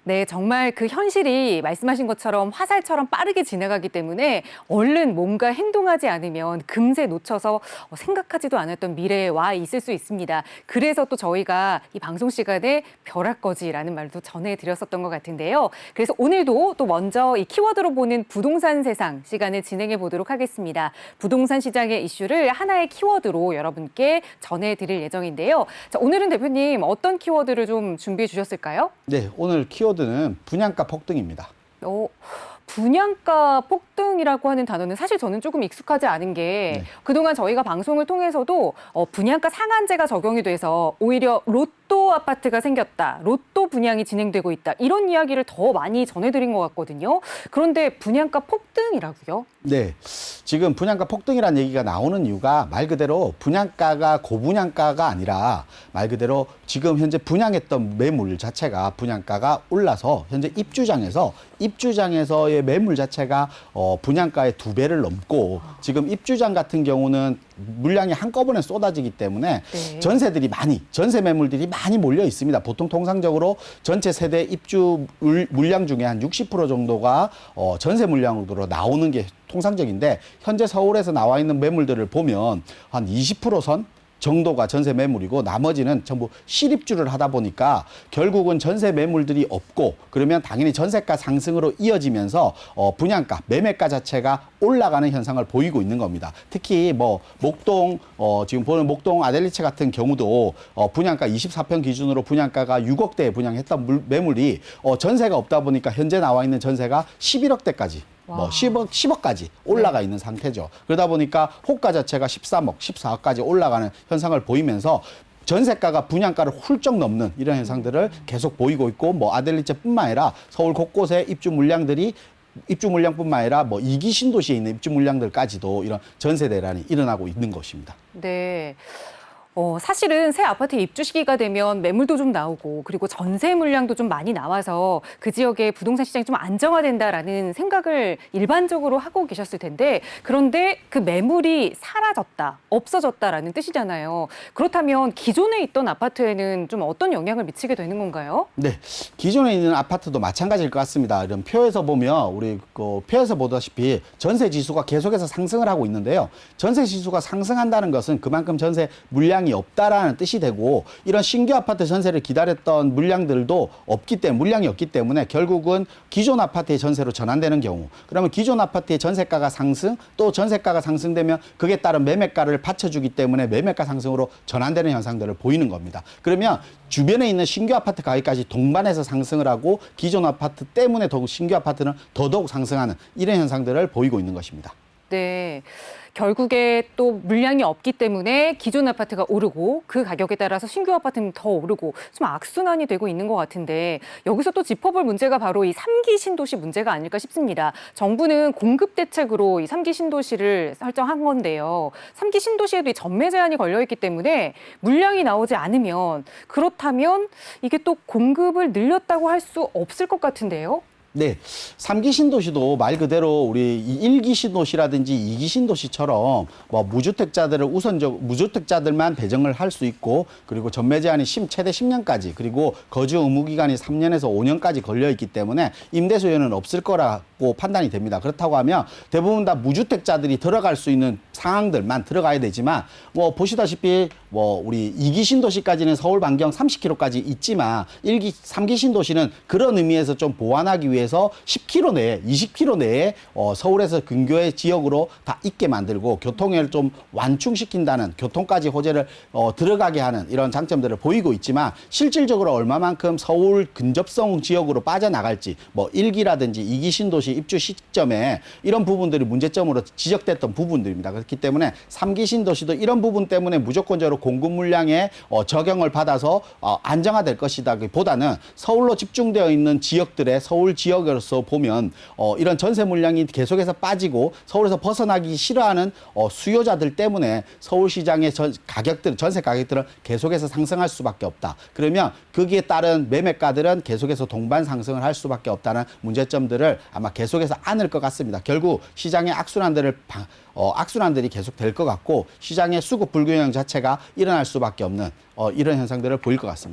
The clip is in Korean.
네, 정말 그 현실이 말씀하신 것처럼 화살처럼 빠르게 지나가기 때문에 얼른 뭔가 행동하지 않으면 금세 놓쳐서 생각하지도 않았던 미래에 와 있을 수 있습니다. 그래서 또 저희가 이 방송 시간에 벼락거지라는 말도 전해드렸었던 것 같은데요. 그래서 오늘도 또 먼저 이 키워드로 보는 부동산 세상 시간을 진행해 보도록 하겠습니다. 부동산 시장의 이슈를 하나의 키워드로 여러분께 전해드릴 예정인데요. 자, 오늘은 대표님 어떤 키워드를 좀 준비해 주셨을까요? 네, 오늘 키워드는 분양가 폭등입니다. 분양가 폭등이라고 하는 단어는 사실 저는 조금 익숙하지 않은 게 네. 그동안 저희가 방송을 통해서도 분양가 상한제가 적용이 돼서 오히려 로또 아파트가 생겼다, 로또 분양이 진행되고 있다 이런 이야기를 더 많이 전해드린 것 같거든요. 그런데 분양가 폭등이라고요? 네, 지금 분양가 폭등이라는 얘기가 나오는 이유가 말 그대로 분양가가 고분양가가 아니라 말 그대로 지금 현재 분양했던 매물 자체가 분양가가 올라서 현재 입주장에서의 매물 자체가 분양가의 2배를 넘고 지금 입주장 같은 경우는 물량이 한꺼번에 쏟아지기 때문에 네. 전세 매물들이 많이 몰려 있습니다. 보통 통상적으로 전체 세대 입주 물량 중에 한 60% 정도가 전세 물량으로 나오는 게 통상적인데 현재 서울에서 나와 있는 매물들을 보면 한 20%선 정도가 전세 매물이고 나머지는 전부 실입주를 하다 보니까 결국은 전세 매물들이 없고 그러면 당연히 전세가 상승으로 이어지면서 분양가, 매매가 자체가 올라가는 현상을 보이고 있는 겁니다. 특히 뭐 목동 지금 보는 목동 아델리체 같은 경우도 분양가 24평 기준으로 분양가가 6억대에 분양했던 매물이 전세가 없다 보니까 현재 나와 있는 전세가 11억대까지 뭐 10억까지 올라가 있는 상태죠. 그러다 보니까 호가 자체가 13억, 14억까지 올라가는 현상을 보이면서 전세가가 분양가를 훌쩍 넘는 이런 현상들을 계속 보이고 있고 뭐 아델리체뿐만 아니라 서울 곳곳에 입주 물량뿐만 아니라 뭐 2기 신도시에 있는 입주 물량들까지도 이런 전세 대란이 일어나고 있는 것입니다. 네. 사실은 새 아파트에 입주 시기가 되면 매물도 좀 나오고 그리고 전세 물량도 좀 많이 나와서 그 지역의 부동산 시장이 좀 안정화된다라는 생각을 일반적으로 하고 계셨을 텐데 그런데 그 매물이 사라졌다, 없어졌다라는 뜻이잖아요. 그렇다면 기존에 있던 아파트에는 좀 어떤 영향을 미치게 되는 건가요? 네, 기존에 있는 아파트도 마찬가지일 것 같습니다. 이런 표에서 보면 우리 표에서 보다시피 전세 지수가 계속해서 상승을 하고 있는데요. 전세 지수가 상승한다는 것은 그만큼 전세 물량이 없다라는 뜻이 되고 이런 신규 아파트 전세를 기다렸던 물량들도 물량이 없기 때문에 결국은 기존 아파트의 전세로 전환되는 경우 그러면 기존 아파트의 전세가가 상승 또 전세가가 상승되면 그에 따른 매매가를 받쳐주기 때문에 매매가 상승으로 전환되는 현상들을 보이는 겁니다. 그러면 주변에 있는 신규 아파트 가격까지 동반해서 상승을 하고 기존 아파트 때문에 더욱 신규 아파트는 더더욱 상승하는 이런 현상들을 보이고 있는 것입니다. 네. 결국에 또 물량이 없기 때문에 기존 아파트가 오르고 그 가격에 따라서 신규 아파트는 더 오르고 좀 악순환이 되고 있는 것 같은데 여기서 또 짚어볼 문제가 바로 이 3기 신도시 문제가 아닐까 싶습니다. 정부는 공급 대책으로 이 3기 신도시를 설정한 건데요. 3기 신도시에도 이 전매 제한이 걸려 있기 때문에 물량이 나오지 않으면 그렇다면 이게 또 공급을 늘렸다고 할 수 없을 것 같은데요. 네, 3기 신도시도 말 그대로 우리 1기 신도시라든지 2기 신도시처럼 뭐 무주택자들만 배정을 할 수 있고 그리고 전매 제한이 최대 10년까지 그리고 거주 의무 기간이 3년에서 5년까지 걸려 있기 때문에 임대 수요는 없을 거라고 판단이 됩니다. 그렇다고 하면 대부분 다 무주택자들이 들어갈 수 있는 상황들만 들어가야 되지만 뭐 보시다시피 뭐 우리 2기 신도시까지는 서울 반경 30km까지 있지만 3기 신도시는 그런 의미에서 좀 보완하기 위해서 10km 내에 20km 내에 서울에서 근교의 지역으로 다 있게 만들고 교통을 좀 완충시킨다는 교통까지 호재를 들어가게 하는 이런 장점들을 보이고 있지만 실질적으로 얼마만큼 서울 근접성 지역으로 빠져나갈지 뭐 1기라든지 2기 신도시 입주 시점에 이런 부분들이 문제점으로 지적됐던 부분들입니다. 그렇기 때문에 3기 신도시도 이런 부분 때문에 무조건적으로 공급 물량에 적용을 받아서 안정화될 것이다 보다는 서울로 집중되어 있는 지역들의 서울 지역으로서 보면 이런 전세 물량이 계속해서 빠지고 서울에서 벗어나기 싫어하는 수요자들 때문에 서울시장의 전세 가격들은 계속해서 상승할 수밖에 없다. 그러면 거기에 따른 매매가들은 계속해서 동반 상승을 할 수밖에 없다는 문제점들을 아마 계속해서 안을 것 같습니다. 결국 시장의 악순환들이 계속 될 것 같고 시장의 수급 불균형 자체가 일어날 수밖에 없는 이런 현상들을 보일 것 같습니다.